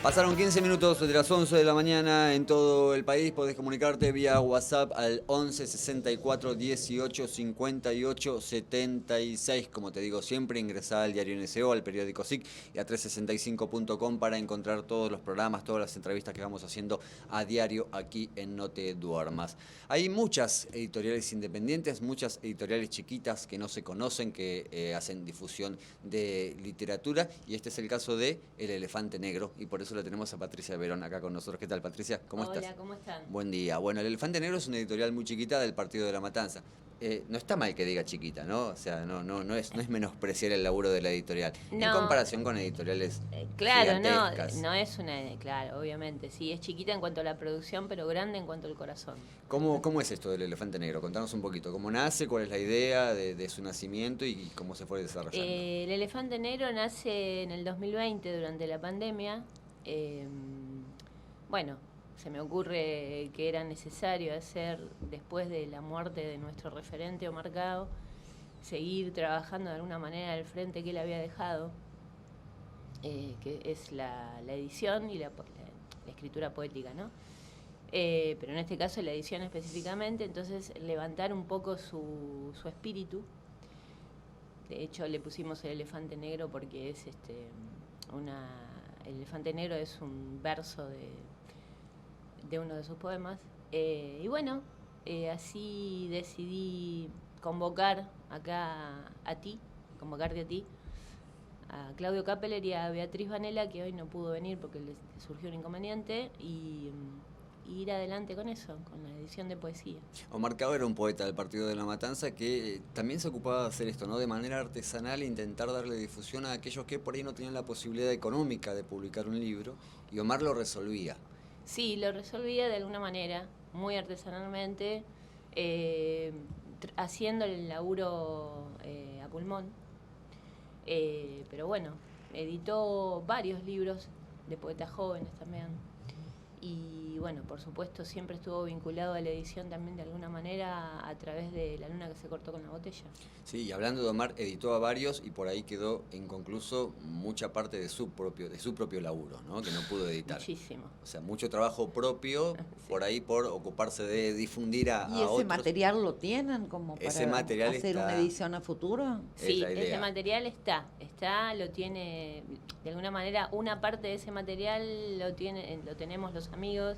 Pasaron 15 minutos de las 11 de la mañana en todo el país. Podés comunicarte vía WhatsApp al 11 64 18 58 76. Como te digo siempre, ingresá al diario NSO, al periódico SIC y a 365.com para encontrar todos los programas, todas las entrevistas que vamos haciendo a diario aquí en No Te Duermas. Hay muchas editoriales independientes, muchas editoriales chiquitas que no se conocen, que hacen difusión de literatura, y este es el caso de El Elefante Negro, y por eso la tenemos a Patricia Verón acá con nosotros. ¿Qué tal, Patricia? ¿Cómo estás? Hola, ¿cómo están? Buen día. Bueno, El Elefante Negro es una editorial muy chiquita del Partido de la Matanza. No está mal que diga chiquita, ¿no? O sea, no es menospreciar el laburo de la editorial. En No, comparación con editoriales claro, gigantescas. no es una, claro, obviamente, sí, es chiquita en cuanto a la producción, pero grande en cuanto al corazón. ¿Cómo es esto del Elefante Negro? Contanos un poquito. ¿Cómo nace? ¿Cuál es la idea de su nacimiento y cómo se fue desarrollando? El Elefante Negro nace en el 2020 durante la pandemia. Bueno, se me ocurre que era necesario hacer, después de la muerte de nuestro referente Omar Cao, seguir trabajando de alguna manera al frente que él había dejado, que es la edición y la escritura poética, ¿no? Pero en este caso la edición específicamente, entonces levantar un poco su espíritu. De hecho le pusimos El Elefante Negro porque es El Elefante Negro es un verso de uno de sus poemas. Y bueno, así decidí convocarte a ti, a Claudio Cappeler y a Beatriz Vanella, que hoy no pudo venir porque le surgió un inconveniente, y ir adelante con eso, con la edición de poesía. Omar Cao era un poeta del Partido de la Matanza que también se ocupaba de hacer esto, ¿no? De manera artesanal, intentar darle difusión a aquellos que por ahí no tenían la posibilidad económica de publicar un libro, y Omar lo resolvía. Sí, lo resolvía de alguna manera, muy artesanalmente, haciendo el laburo a pulmón. Pero bueno, editó varios libros de poetas jóvenes también. Y bueno, por supuesto siempre estuvo vinculado a la edición también de alguna manera a través de La luna que se cortó con la botella. Sí, y hablando de Omar, editó a varios y por ahí quedó inconcluso mucha parte de su propio laburo, ¿no? Que no pudo editar. Muchísimo. O sea, mucho trabajo propio, Sí. Por ahí por ocuparse de difundir a ¿Y ese otros. material lo tienen como para Ese material hacer está... una edición a futuro? Sí, la idea. ese material lo tiene, de alguna manera, una parte de ese material lo tenemos los amigos,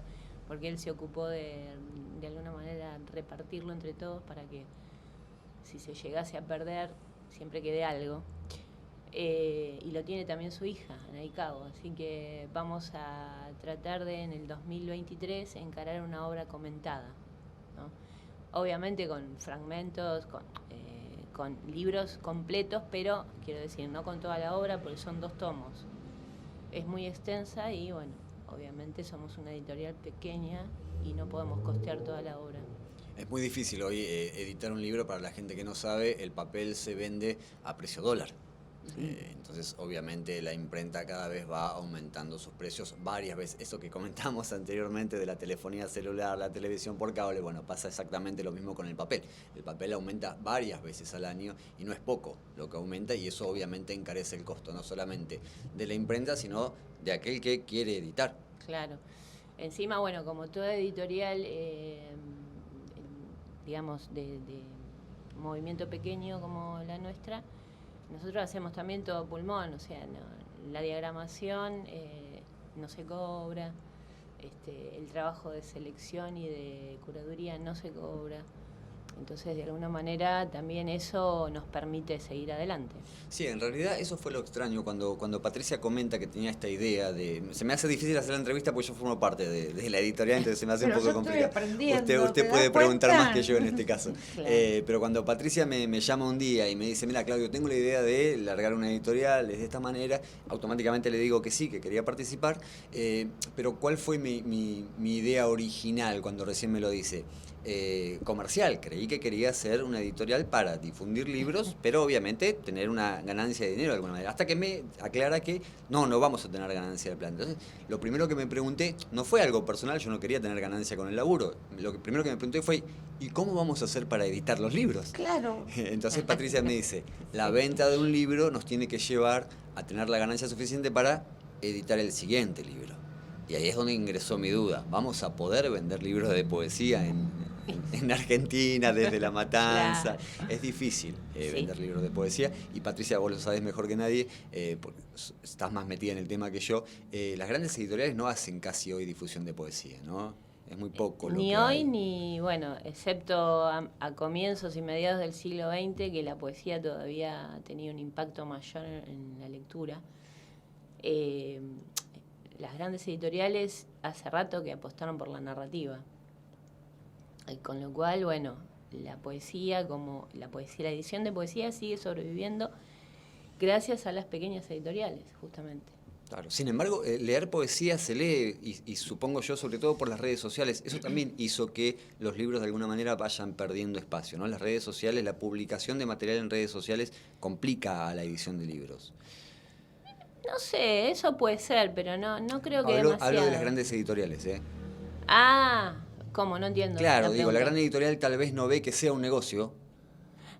porque él se ocupó de alguna manera repartirlo entre todos para que si se llegase a perder siempre quede algo. Y lo tiene también su hija, Anaí Cabo, así que vamos a tratar de en el 2023 encarar una obra comentada, ¿no? Obviamente con fragmentos, con libros completos, pero quiero decir, no con toda la obra porque son 2 tomos. Es muy extensa y bueno, obviamente somos una editorial pequeña y no podemos costear toda la obra. Es muy difícil hoy editar un libro. Para la gente que no sabe, el papel se vende a precio dólar. Entonces, obviamente, la imprenta cada vez va aumentando sus precios varias veces. Eso que comentamos anteriormente de la telefonía celular, la televisión por cable, bueno, pasa exactamente lo mismo con el papel. El papel aumenta varias veces al año y no es poco lo que aumenta, y eso obviamente encarece el costo, no solamente de la imprenta, sino de aquel que quiere editar. Claro. Encima, bueno, como toda editorial, digamos, de movimiento pequeño como la nuestra, nosotros hacemos también todo pulmón, o sea, la diagramación no se cobra, el trabajo de selección y de curaduría no se cobra. Entonces, de alguna manera, también eso nos permite seguir adelante. Sí, en realidad eso fue lo extraño cuando Patricia comenta que tenía esta idea de... Se me hace difícil hacer la entrevista porque yo formo parte de la editorial, entonces se me hace un poco complicado. Usted puede preguntar más que yo en este caso. Claro. Pero cuando Patricia me llama un día y me dice, mira, Claudio, tengo la idea de largar una editorial de esta manera, automáticamente le digo que sí, que quería participar. Pero ¿cuál fue mi idea original cuando recién me lo dice? Comercial. Creí que quería hacer una editorial para difundir libros, pero obviamente tener una ganancia de dinero de alguna manera. Hasta que me aclara que no vamos a tener ganancia de plan. Entonces, lo primero que me pregunté no fue algo personal, yo no quería tener ganancia con el laburo. Lo primero que me pregunté fue, ¿y cómo vamos a hacer para editar los libros? Claro. Entonces Patricia me dice, la venta de un libro nos tiene que llevar a tener la ganancia suficiente para editar el siguiente libro. Y ahí es donde ingresó mi duda. ¿Vamos a poder vender libros de poesía en Argentina, desde La Matanza? Claro. Es difícil Sí. vender libros de poesía. Y Patricia, vos lo sabés mejor que nadie, porque estás más metida en el tema que yo. Las grandes editoriales no hacen casi hoy difusión de poesía, ¿no? Es muy poco lo Ni que hoy hay. ni, bueno, excepto a comienzos y mediados del siglo XX, que la poesía todavía tenía un impacto mayor en la lectura. Las grandes editoriales hace rato que apostaron por la narrativa. Con lo cual, bueno, la poesía, la edición de poesía sigue sobreviviendo gracias a las pequeñas editoriales, justamente. Claro. Sin embargo, leer poesía se lee, y supongo yo, sobre todo por las redes sociales. Eso también hizo que los libros de alguna manera vayan perdiendo espacio, ¿no? Las redes sociales, la publicación de material en redes sociales complica a la edición de libros. No sé, eso puede ser, pero no creo que demasiado. Hablo de las grandes editoriales, ¿eh? Ah, ¿cómo? No entiendo. Claro, la digo, la pregunta. gran editorial tal vez no ve que sea un negocio.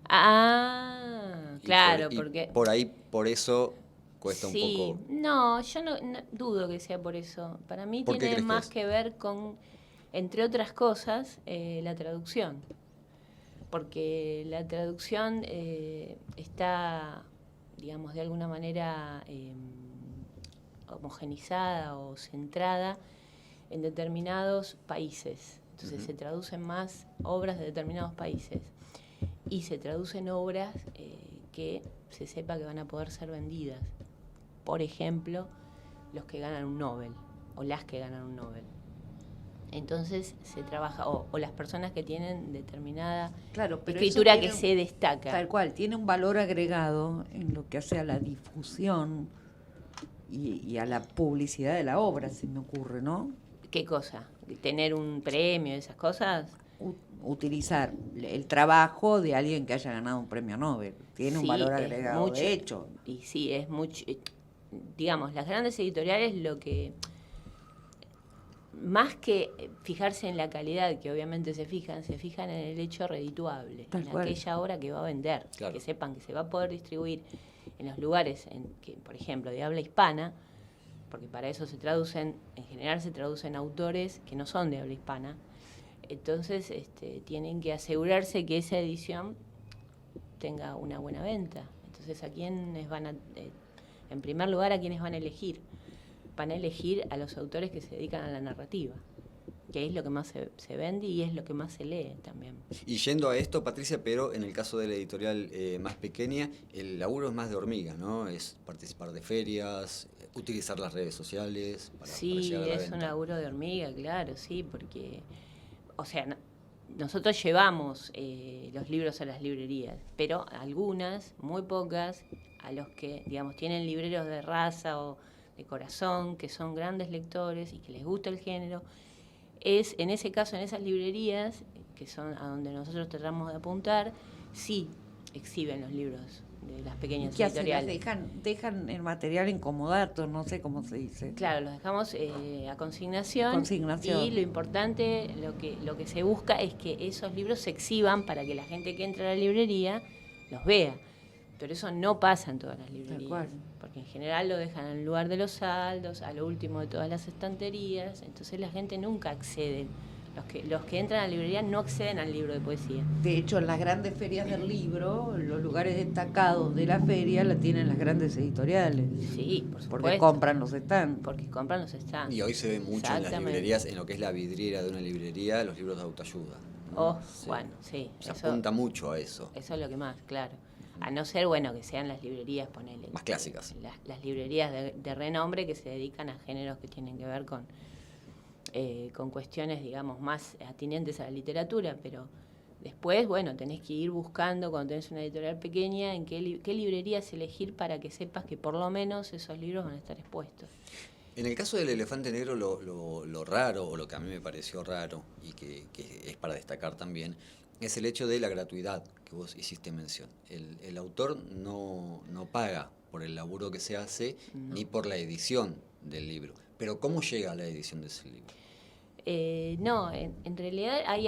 Ah, claro, y porque... por eso cuesta sí, un poco. no, yo no dudo que sea por eso. Para mí ¿Por qué tiene crees que más es? que ver con, entre otras cosas, la traducción. Porque la traducción está, digamos, de alguna manera homogenizada o centrada en determinados países. Entonces se traducen más obras de determinados países y se traducen obras que se sepa que van a poder ser vendidas. Por ejemplo, los que ganan un Nobel o las que ganan un Nobel. Entonces se trabaja, o las personas que tienen determinada Claro, pero escritura eso que tiene- se destaca. Tal cual, tiene un valor agregado en lo que hace a la difusión y a la publicidad de la obra, se me ocurre, ¿no? ¿Qué cosa? ¿Tener un premio, esas cosas? Utilizar el trabajo de alguien que haya ganado un premio Nobel. Tiene un Sí, valor es agregado, mucho. de hecho. Y sí, es mucho. Digamos, las grandes editoriales lo que... Más que fijarse en la calidad, que obviamente se fijan en el hecho redituable, Tal en cual. aquella obra que va a vender, Claro. que sepan que se va a poder distribuir en los lugares, que, por ejemplo, de habla hispana, porque para eso se traducen, en general se traducen autores que no son de habla hispana, entonces tienen que asegurarse que esa edición tenga una buena venta. Entonces, ¿a quiénes van a, en primer lugar, a quiénes van a elegir? Van a elegir a los autores que se dedican a la narrativa, que es lo que más se vende y es lo que más se lee también. Y yendo a esto, Patricia, pero en el caso de la editorial más pequeña, el laburo es más de hormiga, ¿no? Es participar de ferias, utilizar las redes sociales para Sí, llegar a la es venta. un laburo de hormiga, claro, sí, porque, o sea, nosotros llevamos los libros a las librerías, pero algunas, muy pocas, a los que, digamos, tienen libreros de raza o de corazón, que son grandes lectores y que les gusta el género, es en ese caso, en esas librerías, que son a donde nosotros tratamos de apuntar, sí exhiben los libros de las pequeñas ¿Qué hacen? editoriales. Dejan el material en comodato, no sé cómo se dice. Claro, los dejamos a consignación. Consignación. Y lo importante, lo que se busca es que esos libros se exhiban para que la gente que entra a la librería los vea. Pero eso no pasa en todas las librerías. cual. Porque en general lo dejan en lugar de los saldos, a lo último de todas las estanterías. Entonces la gente nunca accede. Los que entran a la librería no acceden al libro de poesía. De hecho, en las grandes ferias del libro, los lugares destacados de la feria la tienen las grandes editoriales. Sí, por supuesto. Porque compran los stands. Porque compran los stands. Y hoy se ve mucho en las Exactamente. librerías, en lo que es la vidriera de una librería, los libros de autoayuda, ¿no? Oh, bueno, sí. Se apunta mucho a eso. Eso es lo que más, claro. A no ser, bueno, que sean las librerías, ponele. Más clásicas. Las librerías de renombre que se dedican a géneros que tienen que ver con cuestiones, digamos, más atinentes a la literatura, pero después, bueno, tenés que ir buscando, cuando tenés una editorial pequeña, en qué librerías elegir para que sepas que por lo menos esos libros van a estar expuestos. En el caso del elefante negro, lo raro, o lo que a mí me pareció raro, y que es para destacar también, es el hecho de la gratuidad que vos hiciste mención. El autor no paga por el laburo que se hace, No. ni por la edición del libro. Pero ¿cómo llega a la edición de ese libro? No, en realidad hay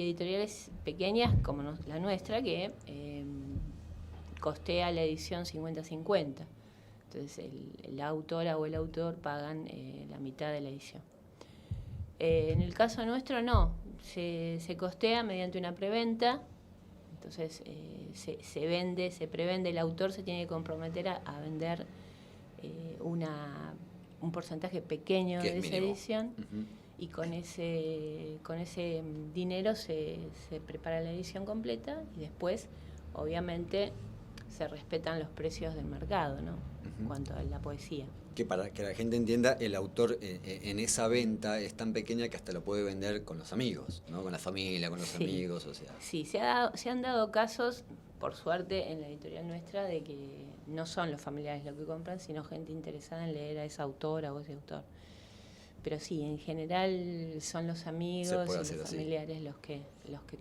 editoriales pequeñas como la nuestra que costea la edición 50-50. Entonces la autora o el autor pagan la mitad de la edición. En el caso nuestro no, se costea mediante una preventa, entonces se vende, se prevende, el autor se tiene que comprometer a vender un porcentaje pequeño de esa edición. Uh-huh. Y con ese dinero se prepara la edición completa y después, obviamente, se respetan los precios del mercado, ¿no? Uh-huh. En cuanto a la poesía. Que para que la gente entienda, el autor en esa venta es tan pequeña que hasta lo puede vender con los amigos, ¿no? Con la familia, con los amigos, o sea. Sí, se han dado casos, por suerte, en la editorial nuestra, de que no son los familiares los que compran, sino gente interesada en leer a esa autora o ese autor. Pero sí, en general son los amigos y los familiares los que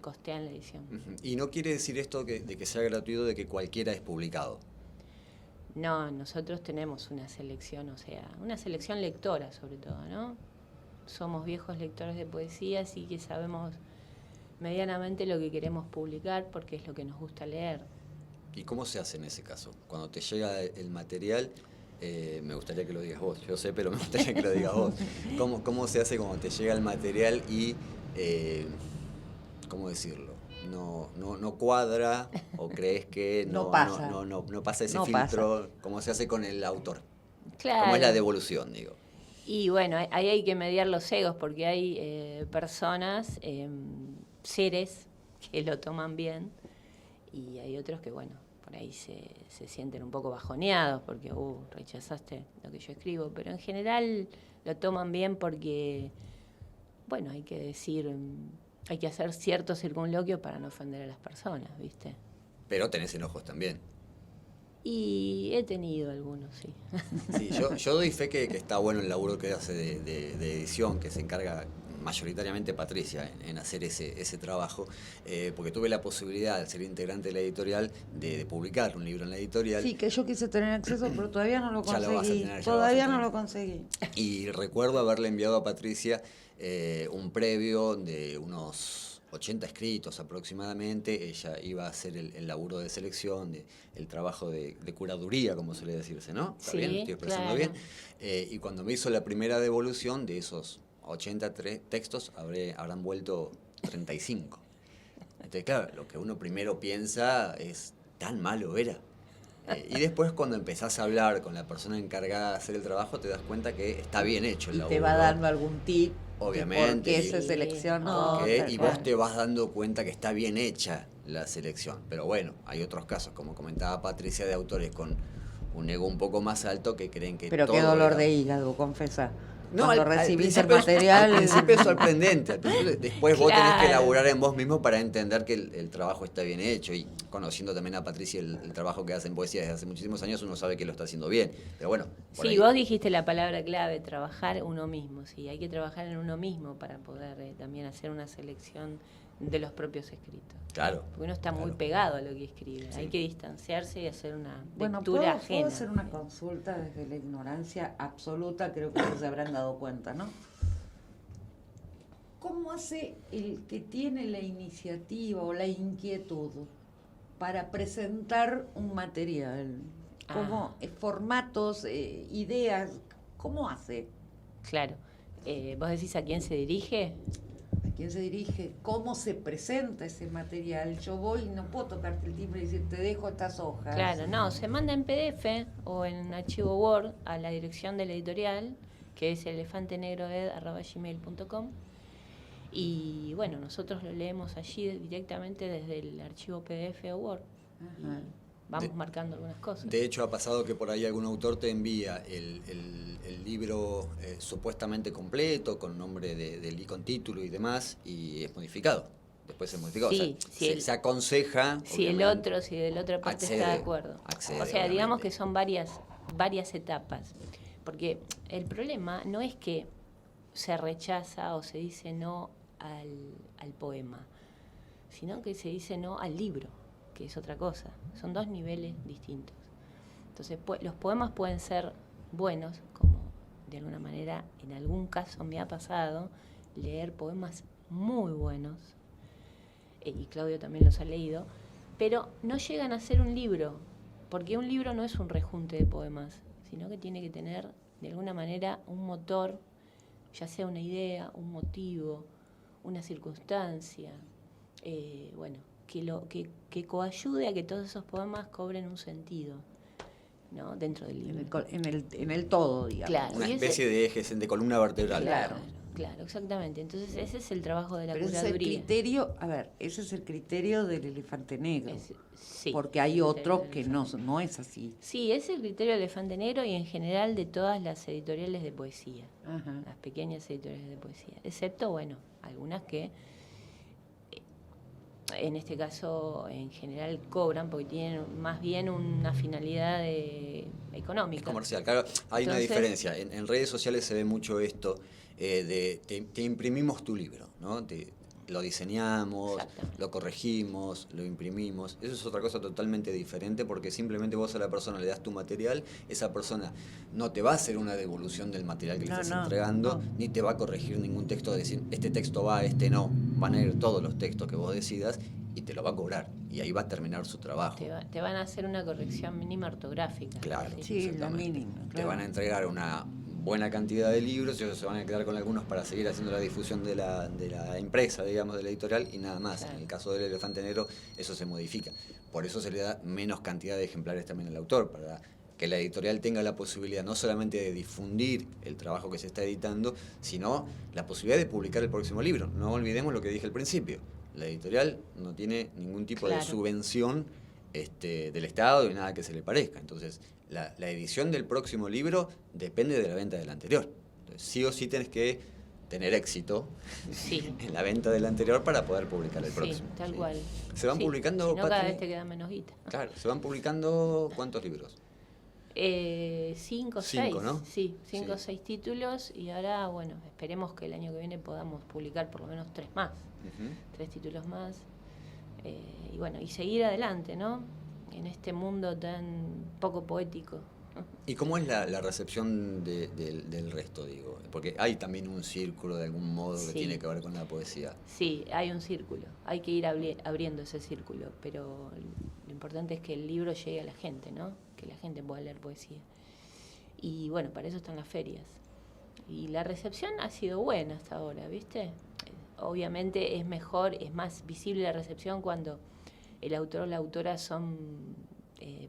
costean la edición. Uh-huh. Y no quiere decir esto de que sea gratuito, de que cualquiera es publicado. No, nosotros tenemos una selección, o sea, una selección lectora sobre todo, ¿no? Somos viejos lectores de poesía, así que sabemos medianamente lo que queremos publicar porque es lo que nos gusta leer. ¿Y cómo se hace en ese caso? Cuando te llega el material, me gustaría que lo digas vos, yo sé, pero me gustaría que lo digas vos. ¿Cómo se hace cuando te llega el material y, ¿cómo decirlo? No cuadra o crees que no pasa ese filtro, como se hace con el autor? Claro. ¿Cómo es la devolución, digo? Y bueno, ahí hay que mediar los egos porque hay personas, seres que lo toman bien y hay otros que, bueno, por ahí se sienten un poco bajoneados porque rechazaste lo que yo escribo, pero en general lo toman bien porque, bueno, hay que decir, hay que hacer cierto circunloquio para no ofender a las personas, ¿viste? Pero tenés enojos también. Y he tenido algunos, sí. Sí, yo doy fe que está bueno el laburo que hace de edición, que se encarga mayoritariamente Patricia en hacer ese trabajo, porque tuve la posibilidad, al ser integrante de la editorial, de publicar un libro en la editorial. Sí, que yo quise tener acceso, pero todavía no lo conseguí. Ya lo vas a tener, todavía no lo conseguí. Y recuerdo haberle enviado a Patricia un previo de unos 80 escritos aproximadamente. Ella iba a hacer el laburo de selección, el trabajo de curaduría, como suele decirse, ¿no? ¿Está bien? ¿Estoy expresando bien? Y cuando me hizo la primera devolución de esos 80 textos, habrán vuelto 35. Entonces, claro, lo que uno primero piensa es, ¿tan malo era? Y después cuando empezás a hablar con la persona encargada de hacer el trabajo, te das cuenta que está bien hecho el laburo. Te va dando algún tip. Obviamente. ¿Por qué se seleccionó? Y vos te vas dando cuenta que está bien hecha la selección. Pero bueno, hay otros casos, como comentaba Patricia, de autores con un ego un poco más alto que creen que pero todo qué dolor de hígado, confesá. No, cuando recibís el material. Al principio es sorprendente. Después vos tenés que elaborar en vos mismo para entender que el trabajo está bien hecho. Y conociendo también a Patricia el trabajo que hace en poesía desde hace muchísimos años, uno sabe que lo está haciendo bien. Pero bueno. Sí, vos dijiste la palabra clave, trabajar uno mismo. Sí, hay que trabajar en uno mismo para poder también hacer una selección de los propios escritos. Claro. Porque uno está muy pegado a lo que escribe. Sí. Hay que distanciarse y hacer una lectura ¿puedo ajena. ¿puedo hacer una consulta desde la ignorancia absoluta? Creo que se habrán dado cuenta, ¿no? ¿Cómo hace el que tiene la iniciativa o la inquietud para presentar un material? ¿Cómo, formatos, ideas? ¿Cómo hace? Claro. ¿Vos decís a quién se dirige? ¿A quién se dirige? ¿Cómo se presenta ese material? Yo voy y no puedo tocarte el timbre y decir, te dejo estas hojas. Claro, no, se manda en PDF o en archivo Word a la dirección de la editorial, que es elefantenegroed@gmail.com. Y bueno, nosotros lo leemos allí directamente desde el archivo PDF o Word. Ajá. Vamos marcando algunas cosas. De hecho, ha pasado que por ahí algún autor te envía el libro supuestamente completo, con nombre con título y demás, y es modificado. Después es modificado. Sí, o sea, se aconseja. Si de la otra parte está de acuerdo. O sea, digamos que son varias etapas. Porque el problema no es que se rechaza o se dice no al poema, sino que se dice no al libro, que es otra cosa. Son dos niveles distintos. Entonces, los poemas pueden ser buenos, como de alguna manera en algún caso me ha pasado leer poemas muy buenos, y Claudio también los ha leído, pero no llegan a ser un libro, porque un libro no es un rejunte de poemas, sino que tiene que tener de alguna manera un motor, ya sea una idea, un motivo, una circunstancia, que coayude a que todos esos poemas cobren un sentido, ¿no? Dentro del libro. En el todo, digamos. Claro. Una especie de eje, de columna vertebral. Claro, exactamente. Entonces ese es el trabajo de la Pero curaduría. Ese es el criterio del elefante negro. Sí, porque hay otros que no es así. Sí, es el criterio del elefante negro y en general de todas las editoriales de poesía. Ajá. Las pequeñas editoriales de poesía. Excepto, algunas que en este caso en general cobran porque tienen más bien una finalidad económica. Es comercial, claro. Hay una diferencia. En redes sociales se ve mucho esto te imprimimos tu libro, ¿no? Lo diseñamos, lo corregimos, lo imprimimos. Eso es otra cosa totalmente diferente porque simplemente vos a la persona le das tu material, esa persona no te va a hacer una devolución del material que le estás entregando, ni te va a corregir ningún texto de decir, este texto va, este no. Van a ir todos los textos que vos decidas y te lo va a cobrar. Y ahí va a terminar su trabajo. Te van a hacer una corrección mínima ortográfica. Claro, sí, la mínima. Claro. Te van a entregar una buena cantidad de libros, ellos se van a quedar con algunos para seguir haciendo la difusión de la empresa, digamos, de la editorial y nada más. Claro. En el caso del elefante negro eso se modifica. Por eso se le da menos cantidad de ejemplares también al autor, para que la editorial tenga la posibilidad no solamente de difundir el trabajo que se está editando, sino la posibilidad de publicar el próximo libro. No olvidemos lo que dije al principio. La editorial no tiene ningún tipo de subvención del Estado y nada que se le parezca. Entonces, la edición del próximo libro depende de la venta del anterior. Entonces, sí o sí tenés que tener éxito en la venta del anterior para poder publicar el próximo. Tal cual. Se van publicando... Si no, cada vez te queda menos guita. Claro, se van publicando ¿cuántos libros? 5 o 6. ¿No? Sí, 5 o 6 títulos y ahora, esperemos que el año que viene podamos publicar por lo menos 3 más. 3 títulos más. Y seguir adelante, ¿no? En este mundo tan poco poético. ¿Y cómo es la recepción del resto, digo? Porque hay también un círculo de algún modo que tiene que ver con la poesía. Sí, hay un círculo. Hay que ir abriendo ese círculo, pero lo importante es que el libro llegue a la gente, ¿no? Que la gente pueda leer poesía. Y para eso están las ferias. Y la recepción ha sido buena hasta ahora, ¿viste? Obviamente es mejor, es más visible la recepción cuando el autor o la autora son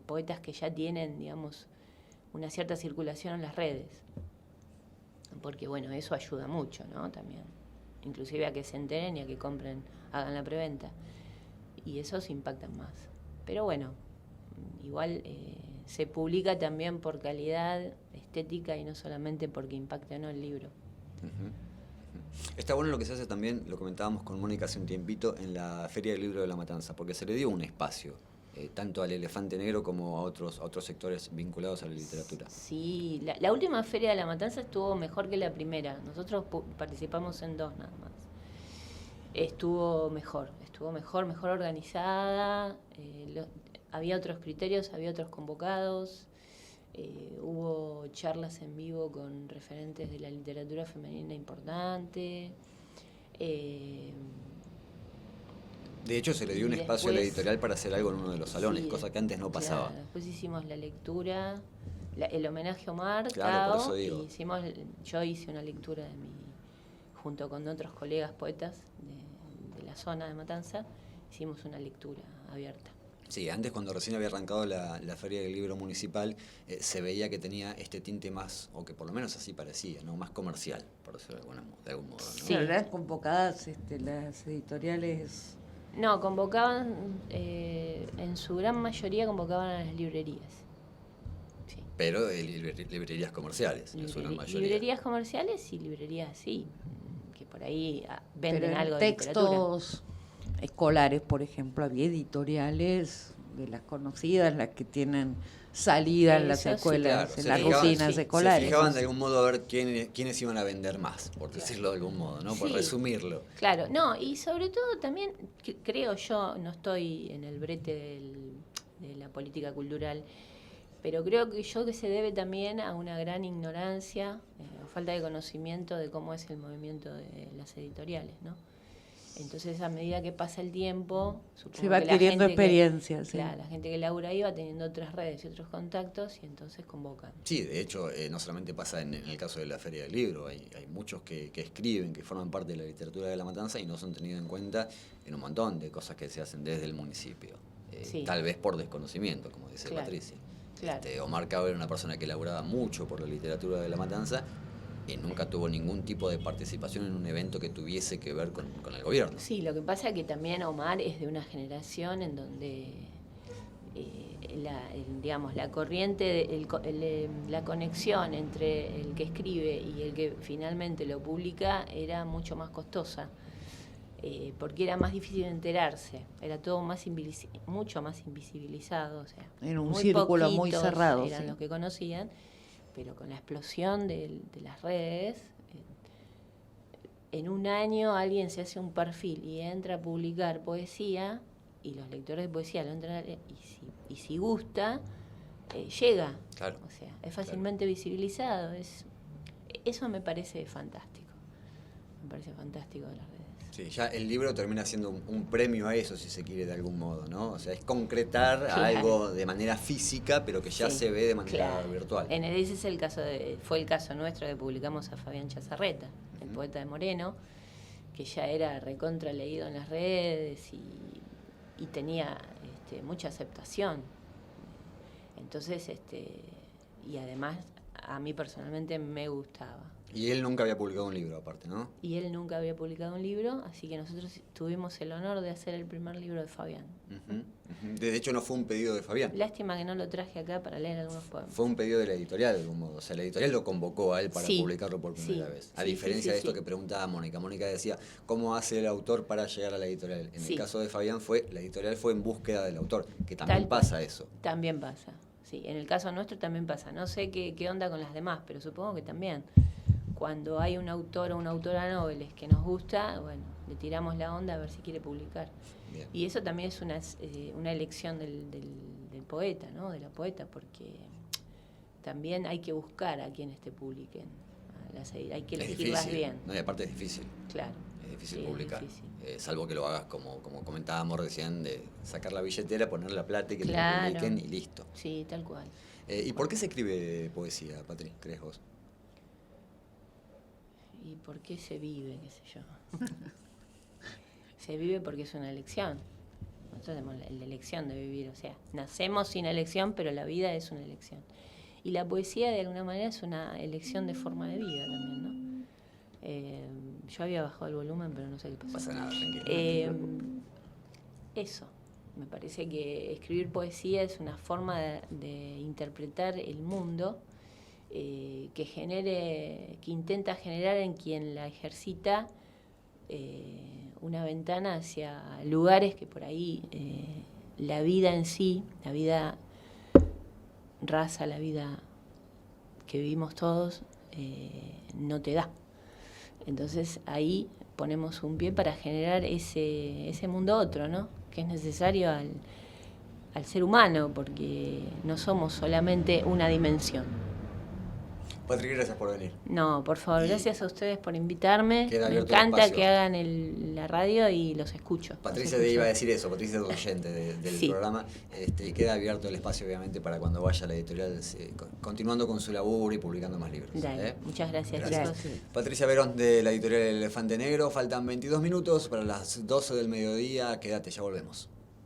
poetas que ya tienen, digamos, una cierta circulación en las redes. Porque, eso ayuda mucho, ¿no? También. Inclusive a que se enteren y a que compren, hagan la preventa. Y esos impactan más. Pero igual se publica también por calidad estética y no solamente porque impacte o no el libro. Está bueno lo que se hace también, lo comentábamos con Mónica hace un tiempito, en la Feria del Libro de la Matanza, porque se le dio un espacio, tanto al elefante negro como a otros sectores vinculados a la literatura. Sí, la última Feria de la Matanza estuvo mejor que la primera. Nosotros participamos en 2 nada más. Estuvo mejor organizada, había otros criterios, había otros convocados. Hubo charlas en vivo con referentes de la literatura femenina importante. De hecho, se le dio un espacio a la editorial para hacer algo en uno de los salones, cosa que antes no pasaba. Claro, después hicimos la lectura, el homenaje a Omar, claro, por eso digo. Yo hice una lectura junto con otros colegas poetas de la zona de Matanza, hicimos una lectura abierta. Sí, antes cuando recién había arrancado la Feria del Libro Municipal, se veía que tenía este tinte más, o que por lo menos así parecía, ¿no? Más comercial, por decirlo de algún modo, ¿no? Sí, eran convocadas las editoriales. No, convocaban, en su gran mayoría convocaban a las librerías. Sí. Pero librerías comerciales, en su gran mayoría. Librerías comerciales y librerías, sí, que por ahí venden pero algo de literatura. Textos escolares, por ejemplo, había editoriales de las conocidas, las que tienen salida en las escuelas, en las rutinas escolares. Se fijaban de algún modo a ver quiénes iban a vender más, por decirlo de algún modo, ¿no? Por resumirlo. Claro, no, y sobre todo también, creo yo, no estoy en el brete de la política cultural, pero creo que se debe también a una gran ignorancia, o falta de conocimiento de cómo es el movimiento de las editoriales, ¿no? Entonces, a medida que pasa el tiempo, se va adquiriendo experiencia. Sí. Claro, la gente que labura ahí va teniendo otras redes y otros contactos y entonces convocan. Sí, de hecho, no solamente pasa en el caso de la Feria del Libro, hay muchos que escriben, que forman parte de la literatura de La Matanza y no son tenidos en cuenta en un montón de cosas que se hacen desde el municipio. Sí. Tal vez por desconocimiento, como dice Patricia. Claro. Omar Cabo era una persona que laburaba mucho por la literatura de La Matanza y nunca tuvo ningún tipo de participación en un evento que tuviese que ver con el gobierno. Sí, lo que pasa es que también Omar es de una generación en donde la corriente, la conexión entre el que escribe y el que finalmente lo publica era mucho más costosa, porque era más difícil enterarse, era todo mucho más invisibilizado, o sea, en un círculo muy cerrado. Eran los que conocían, pero con la explosión de las redes, en un año alguien se hace un perfil y entra a publicar poesía, y los lectores de poesía lo entran y si gusta, llega. Claro. O sea, es fácilmente visibilizado. Eso me parece fantástico. Me parece fantástico de las redes. Sí, ya el libro termina siendo un premio a eso, si se quiere, de algún modo, ¿no? O sea, es concretar algo de manera física, pero que ya se ve de manera virtual. Ese es el caso fue el caso nuestro que publicamos a Fabián Chazarreta, el poeta de Moreno, que ya era recontra leído en las redes y tenía mucha aceptación. Entonces, y además a mí personalmente me gustaba. Y él nunca había publicado un libro aparte, ¿no? Y él nunca había publicado un libro, así que nosotros tuvimos el honor de hacer el primer libro de Fabián. De hecho, no fue un pedido de Fabián. Lástima que no lo traje acá para leer algunos poemas. Fue un pedido de la editorial, de algún modo. O sea, la editorial lo convocó a él para publicarlo por primera vez. A diferencia de esto que preguntaba Mónica. Mónica decía, ¿cómo hace el autor para llegar a la editorial? En el caso de Fabián, la editorial fue en búsqueda del autor, que también pasa eso. También pasa, sí. En el caso nuestro también pasa. No sé qué onda con las demás, pero supongo que también. Cuando hay un autor o una autora noveles que nos gusta, bueno, le tiramos la onda a ver si quiere publicar. Bien. Y eso también es una elección del poeta, ¿no? De la poeta, porque también hay que buscar a quienes te publiquen. Hay que elegirlas bien. No, y aparte es difícil. Claro. Es difícil publicar. Es difícil. Salvo que lo hagas como comentábamos recién, de sacar la billetera, poner la plata y que te publiquen y listo. Sí, tal cual. ¿Y por qué se escribe poesía, Patri, crees vos? ¿Y por qué se vive, qué sé yo? Se vive porque es una elección. Nosotros tenemos la elección de vivir, o sea, nacemos sin elección, pero la vida es una elección. Y la poesía, de alguna manera, es una elección de forma de vida también, ¿no? Yo había bajado el volumen, pero no sé qué pasó. No pasa nada, tranquilo. Eso. Me parece que escribir poesía es una forma de interpretar el mundo que intenta generar en quien la ejercita una ventana hacia lugares que por ahí la vida en sí, la vida raza, la vida que vivimos todos, no te da. Entonces ahí ponemos un pie para generar ese mundo otro, ¿no? Que es necesario al ser humano, porque no somos solamente una dimensión. Patri, gracias por venir. No, por favor, gracias a ustedes por invitarme. Me encanta que hagan la radio y los escucho. Patricia te iba a decir eso, Patricia es oyente del programa. Y queda abierto el espacio, obviamente, para cuando vaya a la editorial, continuando con su laburo y publicando más libros. Dale, muchas gracias, chicos. Patricia Verón, de la editorial El Elefante Negro. Faltan 22 minutos para las 12 del mediodía. Quédate, ya volvemos.